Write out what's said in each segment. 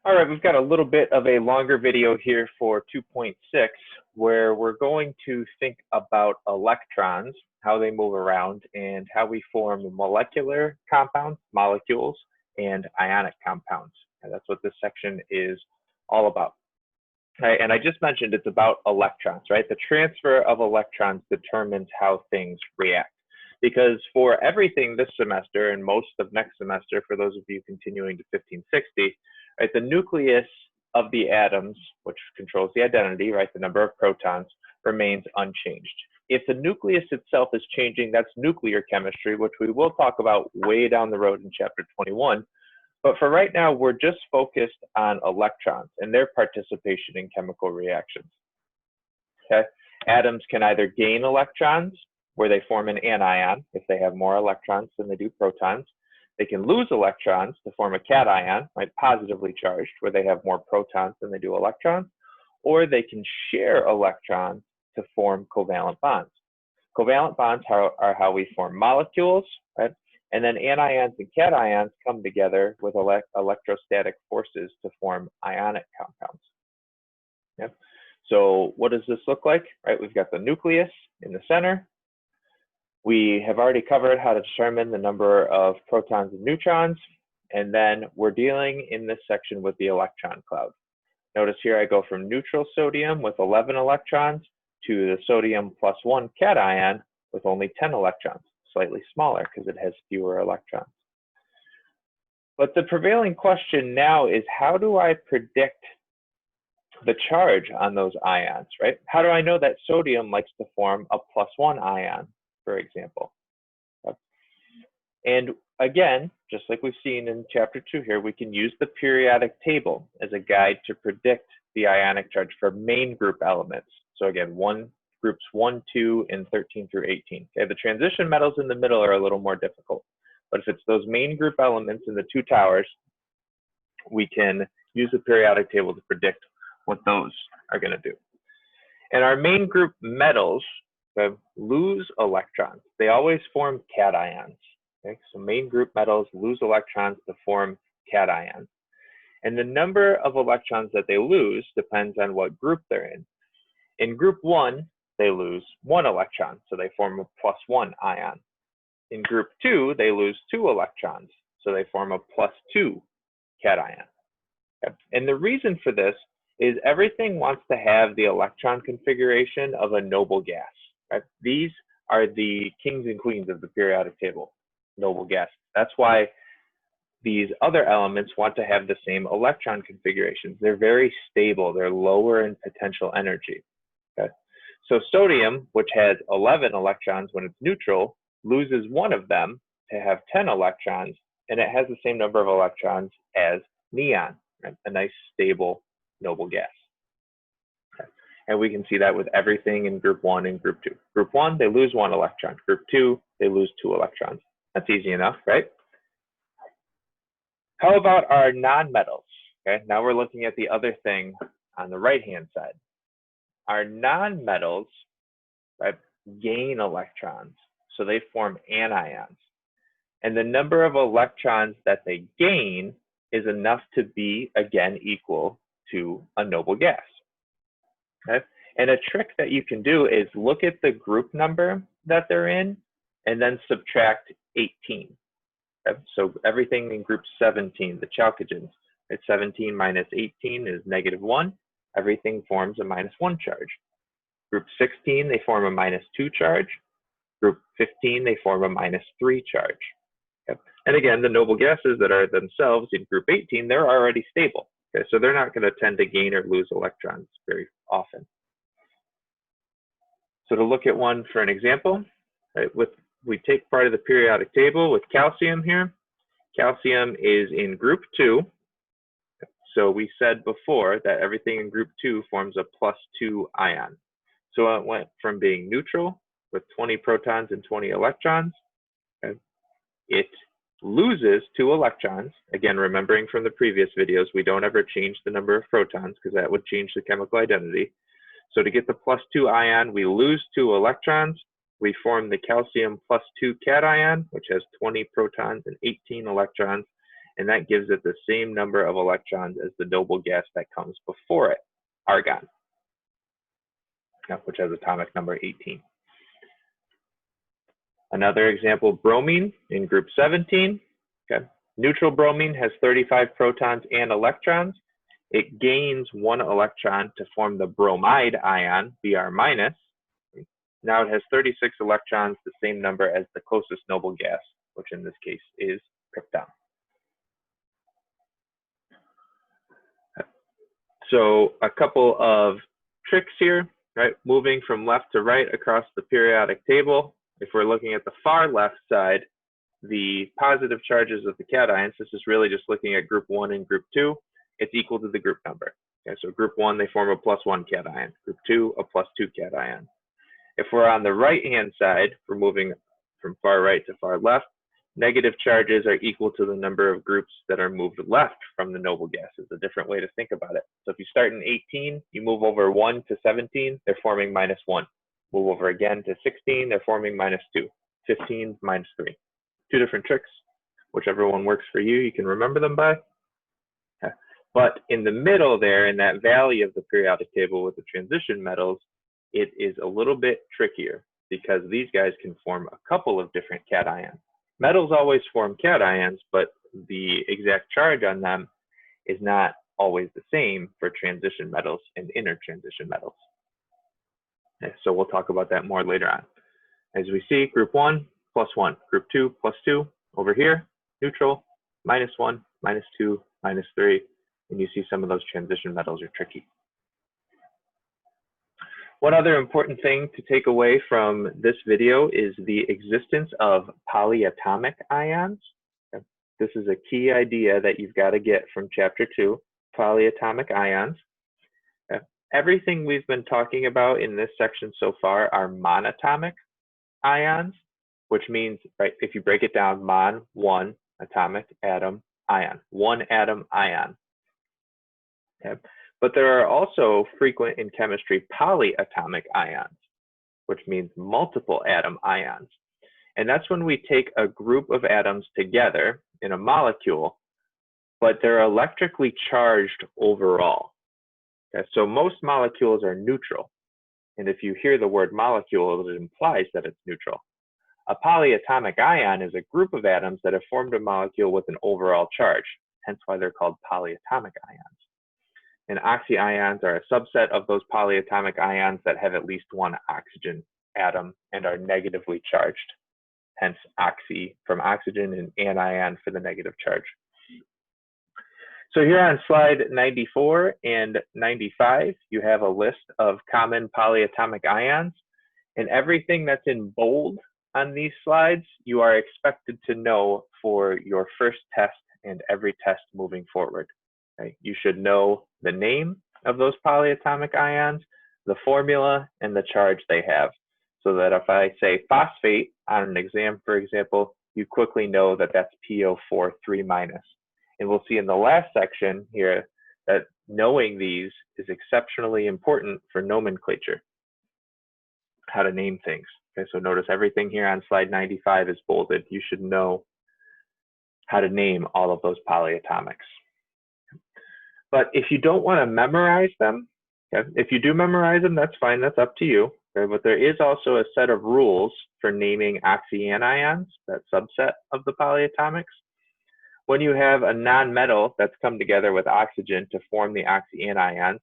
All right, we've got a little bit of a longer video here for 2.6, where we're going to think about electrons, how they move around, and how we form molecular compounds, molecules, and ionic compounds. And that's what this section is all about. Right, and I just mentioned it's about electrons, right? The transfer of electrons determines how things react. Because for everything this semester and most of next semester, for those of you continuing to 1560, right, the nucleus of the atoms, which controls the identity, right, the number of protons, remains unchanged. If the nucleus itself is changing, that's nuclear chemistry, which we will talk about way down the road in chapter 21. But for right now, we're just focused on electrons and their participation in chemical reactions. Okay, atoms can either gain electrons, where they form an anion if they have more electrons than they do protons. They can lose electrons to form a cation, right, positively charged, where they have more protons than they do electrons, or they can share electrons to form covalent bonds. Covalent bonds are how we form molecules, right? And then anions and cations come together with electrostatic forces to form ionic compounds. Yep. So what does this look like? Right, we've got the nucleus in the center. We have already covered how to determine the number of protons and neutrons, and then we're dealing in this section with the electron cloud. Notice here I go from neutral sodium with 11 electrons to the sodium +1 cation with only 10 electrons, slightly smaller because it has fewer electrons. But the prevailing question now is, how do I predict the charge on those ions, right? How do I know that sodium likes to form a +1 ion, for example? And again, just like we've seen in chapter 2 here, we can use the periodic table as a guide to predict the ionic charge for main group elements. So again, groups 1, 2, and 13 through 18. Okay, the transition metals in the middle are a little more difficult. But if it's those main group elements in the two towers, we can use the periodic table to predict what those are going to do. And our main group metals lose electrons. They always form cations. Okay? So main group metals lose electrons to form cations. And the number of electrons that they lose depends on what group they're in. In group 1, they lose 1 electron, so they form a +1 ion. In group 2, they lose 2 electrons, so they form a +2 cation. Okay? And the reason for this is everything wants to have the electron configuration of a noble gas. Right? These are the kings and queens of the periodic table, noble gas. That's why these other elements want to have the same electron configurations. They're very stable. They're lower in potential energy. Okay? So sodium, which has 11 electrons when it's neutral, loses 1 of them to have 10 electrons, and it has the same number of electrons as neon, right? A nice stable noble gas. Okay. And we can see that with everything in group 1 and group 2. Group 1, they lose 1 electron. Group 2, they lose 2 electrons. That's easy enough, right? How about our nonmetals? Okay, now we're looking at the other thing on the right-hand side. Our nonmetals, right, gain electrons, so they form anions. And the number of electrons that they gain is enough to be, again, equal to a noble gas. Okay? And a trick that you can do is look at the group number that they're in and then subtract 18. Okay? So everything in group 17, the chalcogens, it's 17 minus 18 is -1. Everything forms a -1 charge. Group 16, they form a -2 charge. Group 15, they form a -3 charge. Okay? And again, the noble gases that are themselves in group 18, they're already stable. Okay? So they're not going to tend to gain or lose electrons very often. So to look at one for an example, right, we take part of the periodic table with calcium here. Calcium is in group 2. So we said before that everything in group 2 forms a +2 ion. So it went from being neutral with 20 protons and 20 electrons. Okay? It loses 2 electrons. Again, remembering from the previous videos, we don't ever change the number of protons because that would change the chemical identity. So to get the +2 ion, we lose 2 electrons. We form the calcium +2 cation, which has 20 protons and 18 electrons. and that gives it the same number of electrons as the noble gas that comes before it, argon, which has atomic number 18. Another example, bromine in group 17. Okay. Neutral bromine has 35 protons and electrons. It gains 1 electron to form the bromide ion, Br minus. Now it has 36 electrons, the same number as the closest noble gas, which in this case is krypton. So a couple of tricks here, right? Moving from left to right across the periodic table. If we're looking at the far left side, the positive charges of the cations, this is really just looking at group 1 and group 2, it's equal to the group number. Okay, so group 1, they form a +1 cation. Group 2, a +2 cation. If we're on the right-hand side, we're moving from far right to far left, negative charges are equal to the number of groups that are moved left from the noble gases, a different way to think about it. So if you start in 18, you move over 1 to 17, they're forming -1. Move over again to 16, they're forming -2. 15, -3. Two different tricks. Whichever one works for you, you can remember them by. Okay. But in the middle there, in that valley of the periodic table with the transition metals, it is a little bit trickier because these guys can form a couple of different cations. Metals always form cations, but the exact charge on them is not always the same for transition metals and intertransition metals. Okay, so we'll talk about that more later on. As we see, group 1, +1, group 2, +2, over here, neutral, -1, -2, -3, and you see some of those transition metals are tricky. One other important thing to take away from this video is the existence of polyatomic ions. Okay. This is a key idea that you've got to get from chapter 2, polyatomic ions. Okay. Everything we've been talking about in this section so far are monatomic ions, which means, right, if you break it down, mon, 1, atomic, atom, ion, 1 atom ion. Okay. But there are also frequent in chemistry polyatomic ions, which means multiple atom ions. And that's when we take a group of atoms together in a molecule, but they're electrically charged overall. Okay. So most molecules are neutral. And if you hear the word molecule, it implies that it's neutral. A polyatomic ion is a group of atoms that have formed a molecule with an overall charge, hence why they're called polyatomic ions. And oxyions are a subset of those polyatomic ions that have at least 1 oxygen atom and are negatively charged, hence oxy from oxygen and anion for the negative charge. So here on slide 94 and 95, you have a list of common polyatomic ions, and everything that's in bold on these slides, you are expected to know for your first test and every test moving forward. Okay? You should know the name of those polyatomic ions, the formula, and the charge they have, so that if I say phosphate on an exam, for example, you quickly know that that's PO4 3-. And we'll see in the last section here that knowing these is exceptionally important for nomenclature, how to name things. Okay, so notice everything here on slide 95 is bolded. You should know how to name all of those polyatomics. But if you don't want to memorize them, okay, if you do memorize them, that's fine, that's up to you. Okay, but there is also a set of rules for naming oxyanions, that subset of the polyatomics. When you have a non-metal that's come together with oxygen to form the oxyanions,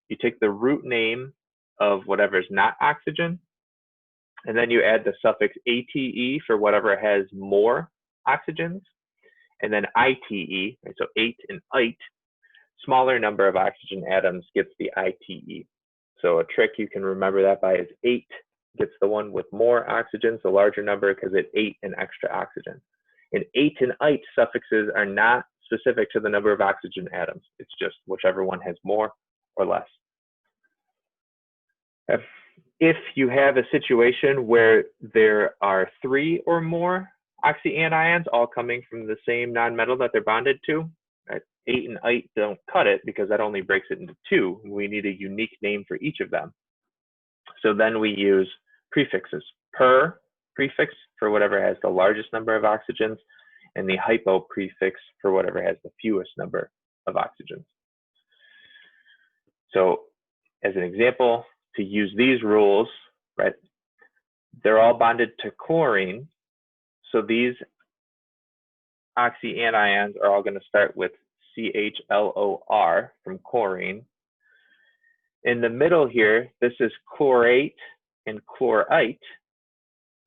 you take the root name of whatever's not oxygen, and then you add the suffix ate for whatever has more oxygens, and then ite, right, so 8 and ite, smaller number of oxygen atoms gets the ite. So a trick you can remember that by is 8 gets the one with more oxygens, the larger number, because it ate an extra oxygen. And 8 and ite suffixes are not specific to the number of oxygen atoms. It's just whichever one has more or less. If you have a situation where there are 3 or more oxyanions all coming from the same nonmetal that they're bonded to, right? 8 and ite don't cut it because that only breaks it into 2. We need a unique name for each of them. So then we use prefixes. Per prefix for whatever has the largest number of oxygens, and the hypo prefix for whatever has the fewest number of oxygens. So as an example, to use these rules, right, they're all bonded to chlorine. So these oxyanions are all going to start with CHLOR from chlorine. In the middle here, this is chlorate and chlorite.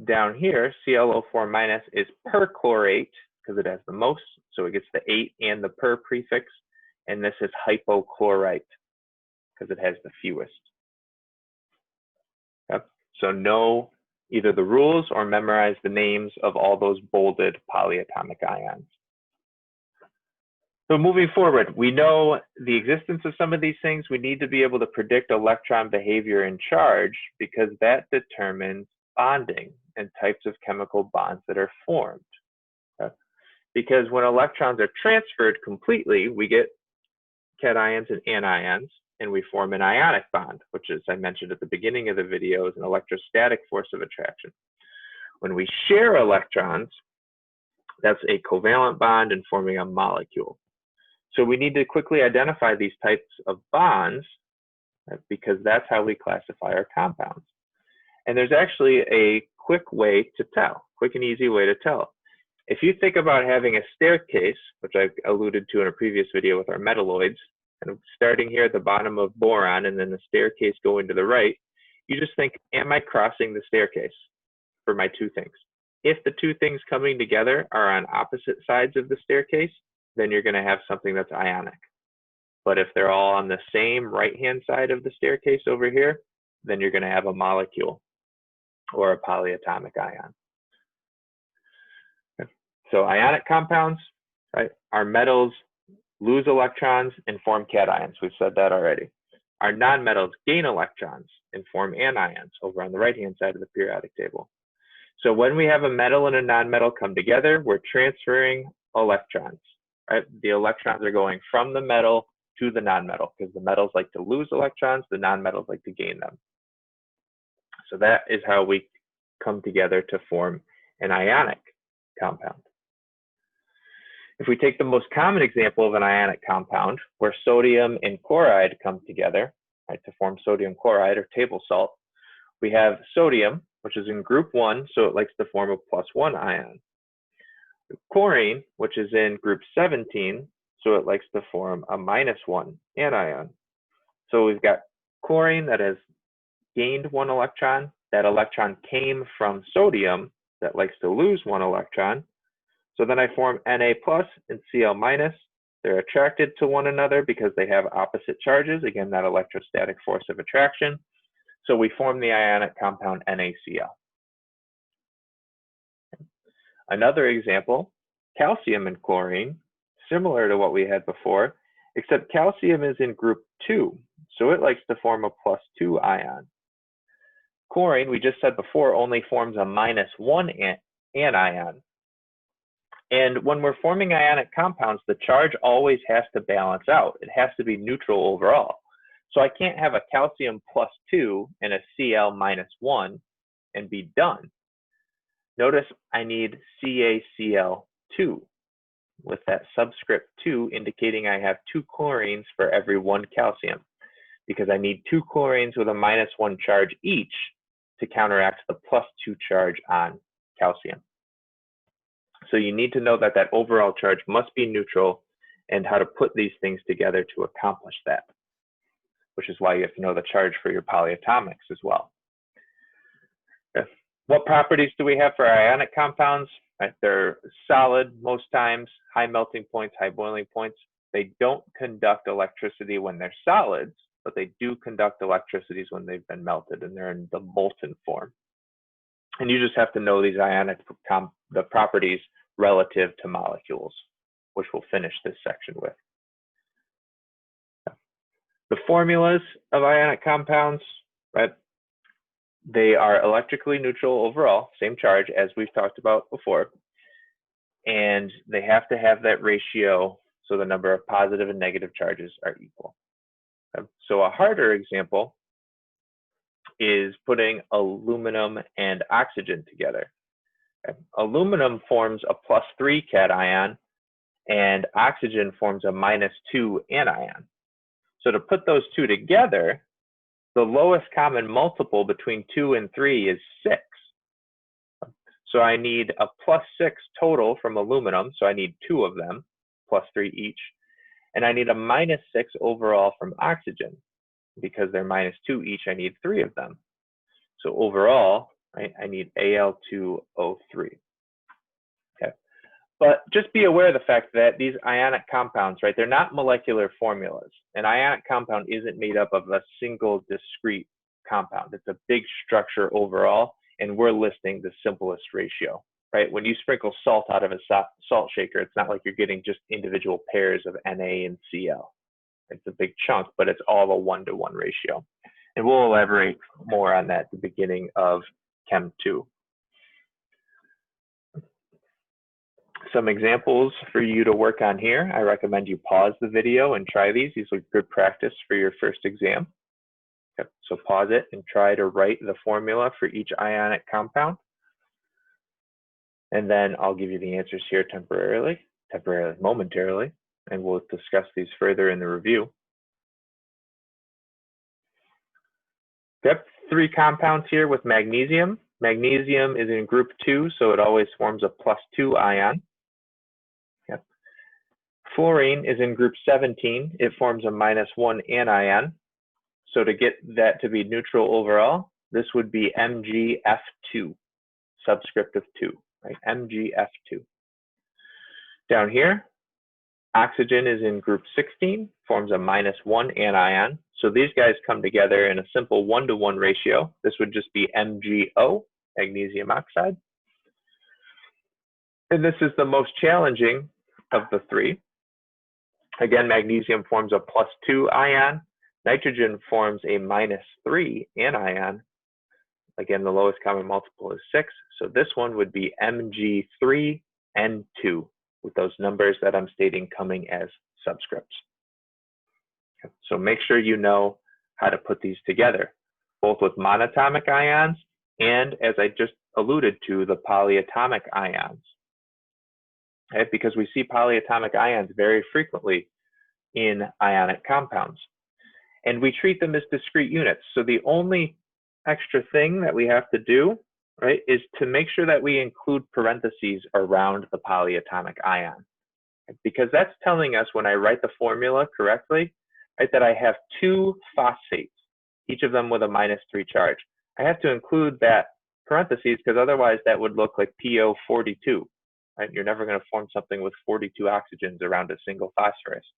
Down here, ClO4 minus is perchlorate because it has the most, so it gets the 8 and the per prefix. And this is hypochlorite because it has the fewest. Yep. So know either the rules or memorize the names of all those bolded polyatomic ions. So moving forward, we know the existence of some of these things. We need to be able to predict electron behavior and charge because that determines bonding and types of chemical bonds that are formed. Okay? Because when electrons are transferred completely, we get cations and anions, and we form an ionic bond, which, as I mentioned at the beginning of the video, is an electrostatic force of attraction. When we share electrons, that's a covalent bond and forming a molecule. So we need to quickly identify these types of bonds, right, because that's how we classify our compounds. And there's actually a quick way to tell, quick and easy way to tell. If you think about having a staircase, which I've alluded to in a previous video with our metalloids, and starting here at the bottom of boron and then the staircase going to the right, you just think, am I crossing the staircase for my two things? If the two things coming together are on opposite sides of the staircase, then you're going to have something that's ionic. But if they're all on the same right-hand side of the staircase over here, then you're going to have a molecule or a polyatomic ion. Okay. So ionic compounds, right? Our metals lose electrons and form cations. We've said that already. Our nonmetals gain electrons and form anions over on the right-hand side of the periodic table. So when we have a metal and a nonmetal come together, we're transferring electrons. Right? The electrons are going from the metal to the nonmetal because the metals like to lose electrons, the nonmetals like to gain them. So that is how we come together to form an ionic compound. If we take the most common example of an ionic compound where sodium and chloride come together, right, to form sodium chloride or table salt, we have sodium, which is in group 1, so it likes to form a +1 ion. Chlorine, which is in group 17, so it likes to form a -1 anion. So we've got chlorine that has gained 1 electron. That electron came from sodium that likes to lose 1 electron. So then I form Na plus and Cl minus. They're attracted to one another because they have opposite charges. Again, that electrostatic force of attraction. So we form the ionic compound NaCl. Another example, calcium and chlorine, similar to what we had before, except calcium is in group 2, so it likes to form a +2 ion. Chlorine, we just said before, only forms a -1 anion. And when we're forming ionic compounds, the charge always has to balance out. It has to be neutral overall. So I can't have a calcium +2 and a Cl -1 and be done. Notice I need CaCl2 with that subscript 2 indicating I have 2 chlorines for every 1 calcium because I need 2 chlorines with a -1 charge each to counteract the +2 charge on calcium. So you need to know that that overall charge must be neutral and how to put these things together to accomplish that, which is why you have to know the charge for your polyatomics as well. Okay. What properties do we have for ionic compounds? Right, they're solid most times, high melting points, high boiling points. They don't conduct electricity when they're solids, but they do conduct electricities when they've been melted and they're in the molten form. And you just have to know these ionic the properties relative to molecules, which we'll finish this section with. The formulas of ionic compounds, right? They are electrically neutral overall, same charge as we've talked about before. And they have to have that ratio so the number of positive and negative charges are equal. So a harder example is putting aluminum and oxygen together. Okay. Aluminum forms a +3 cation, and oxygen forms a -2 anion. So to put those two together, the lowest common multiple between 2 and 3 is 6. So I need a +6 total from aluminum, so I need 2 of them, +3 each. And I need a -6 overall from oxygen. Because they're -2 each, I need 3 of them. So overall, right, I need Al2O3. Okay. But just be aware of the fact that these ionic compounds, right, they're not molecular formulas. An ionic compound isn't made up of a single discrete compound. It's a big structure overall, and we're listing the simplest ratio, right? When you sprinkle salt out of a salt shaker, it's not like you're getting just individual pairs of Na and Cl. It's a big chunk, but it's all a 1-to-1 ratio. And we'll elaborate more on that at the beginning of Chem 2. Some examples for you to work on here. I recommend you pause the video and try these. These are good practice for your first exam. Okay, so pause it and try to write the formula for each ionic compound. And then I'll give you the answers here momentarily, and we'll discuss these further in the review. Yep, 3 compounds here with magnesium. Magnesium is in group 2, so it always forms a +2 ion. Yep. Fluorine is in group 17. It forms a -1 anion. So to get that to be neutral overall, this would be MgF2, subscript of 2, right? MgF2. Down here, oxygen is in group 16, forms a -1 anion. So these guys come together in a simple 1-to-1 ratio. This would just be MgO, magnesium oxide. And this is the most challenging of the 3. Again, magnesium forms a +2 ion. Nitrogen forms a -3 anion. Again, the lowest common multiple is 6. So this one would be Mg3N2 with those numbers that I'm stating coming as subscripts. So make sure you know how to put these together, both with monatomic ions and, as I just alluded to, the polyatomic ions. Okay? Because we see polyatomic ions very frequently in ionic compounds. And we treat them as discrete units. So the only extra thing that we have to do, right, is to make sure that we include parentheses around the polyatomic ion. Because that's telling us when I write the formula correctly, right, that I have 2 phosphates, each of them with a -3 charge. I have to include that parentheses because otherwise that would look like PO42, right? You're never going to form something with 42 oxygens around a single phosphorus.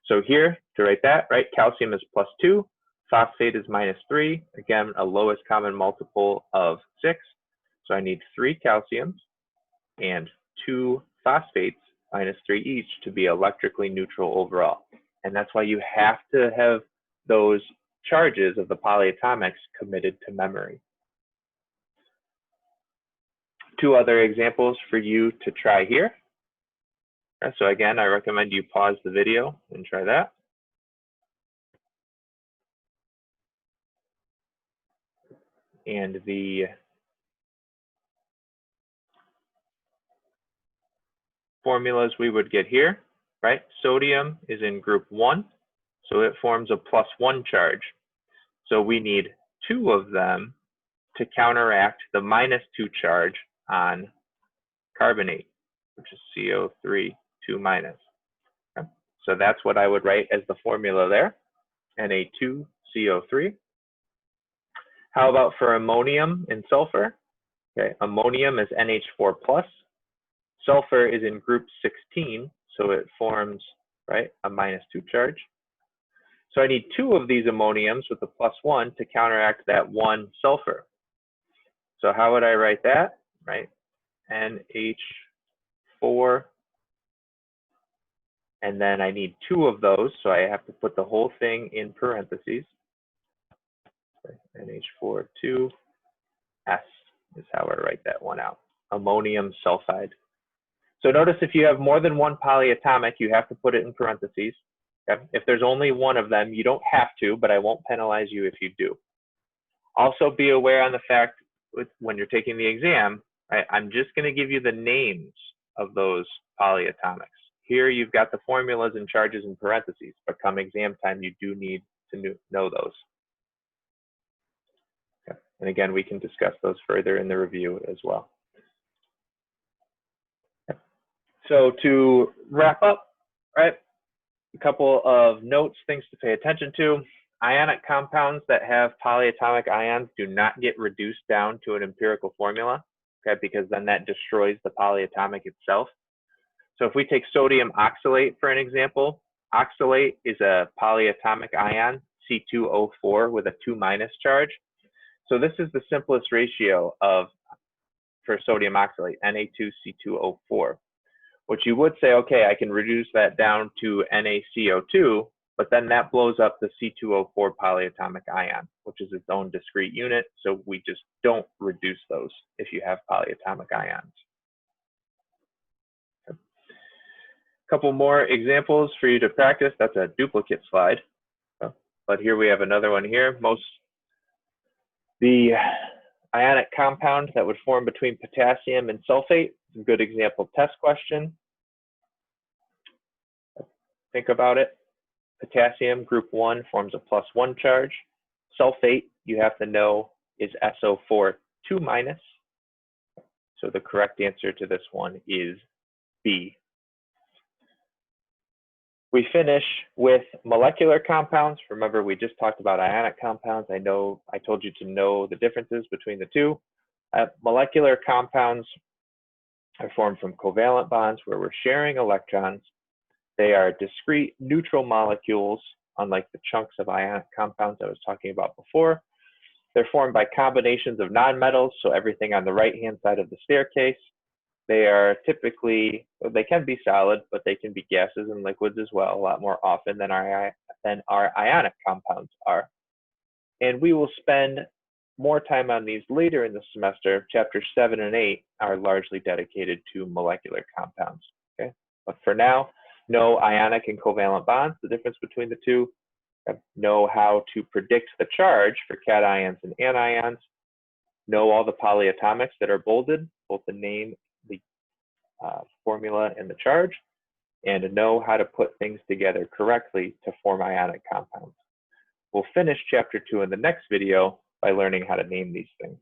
So here, to write that, right, calcium is +2, phosphate is -3, again, a lowest common multiple of 6. So I need 3 calciums and 2 phosphates, -3 each, to be electrically neutral overall. And that's why you have to have those charges of the polyatomics committed to memory. 2 other examples for you to try here. So again, I recommend you pause the video and try that. And the formulas we would get here, right? Sodium is in group 1, so it forms a +1 charge. So we need 2 of them to counteract the -2 charge on carbonate, which is CO3, 2-. Okay. So that's what I would write as the formula there, Na2CO3. How about for ammonium and sulfur? Okay, ammonium is NH4+. Sulfur is in group 16, so it forms, right, a -2 charge. So I need 2 of these ammoniums with a +1 to counteract that 1 sulfur. So how would I write that, right? NH4, and then I need 2 of those, so I have to put the whole thing in parentheses. NH4, 2, S is how I write that one out, ammonium sulfide. So notice if you have more than 1 polyatomic, you have to put it in parentheses. Okay? If there's only 1 of them, you don't have to, but I won't penalize you if you do. Also be aware on the fact when you're taking the exam, right, I'm just going to give you the names of those polyatomics. Here you've got the formulas and charges in parentheses, but come exam time, you do need to know those. Okay. And again, we can discuss those further in the review as well. Okay. So to wrap up, right, a couple of notes, things to pay attention to. Ionic compounds that have polyatomic ions do not get reduced down to an empirical formula, okay, because then that destroys the polyatomic itself. So if we take sodium oxalate for an example, oxalate is a polyatomic ion, C2O4 with a 2- charge. So this is the simplest ratio for sodium oxalate, Na2C2O4. Which you would say, okay, I can reduce that down to NaCO2, but then that blows up the C2O4 polyatomic ion, which is its own discrete unit. So we just don't reduce those if you have polyatomic ions. A couple more examples for you to practice. That's a duplicate slide, but here we have another one here. The ionic compound that would form between potassium and sulfate. A good example test question. Think about it. Potassium, group 1, forms a +1 charge. Sulfate, you have to know, is SO4 2-. So the correct answer to this one is B. We finish with molecular compounds. Remember, we just talked about ionic compounds. I told you to know the differences between the two. Molecular compounds are formed from covalent bonds where we're sharing electrons. They are discrete neutral molecules, unlike the chunks of ionic compounds I was talking about before. They're formed by combinations of nonmetals, so everything on the right-hand side of the staircase. They are typically, they can be solid, but they can be gases and liquids as well, a lot more often than our ionic compounds are. And we will spend more time on these later in the semester. Chapters 7 and 8 are largely dedicated to molecular compounds. Okay, but for now, know ionic and covalent bonds, the difference between the two. Know how to predict the charge for cations and anions. Know all the polyatomics that are bolded, both the name, the formula, and the charge. And know how to put things together correctly to form ionic compounds. We'll finish chapter 2 in the next video by learning how to name these things.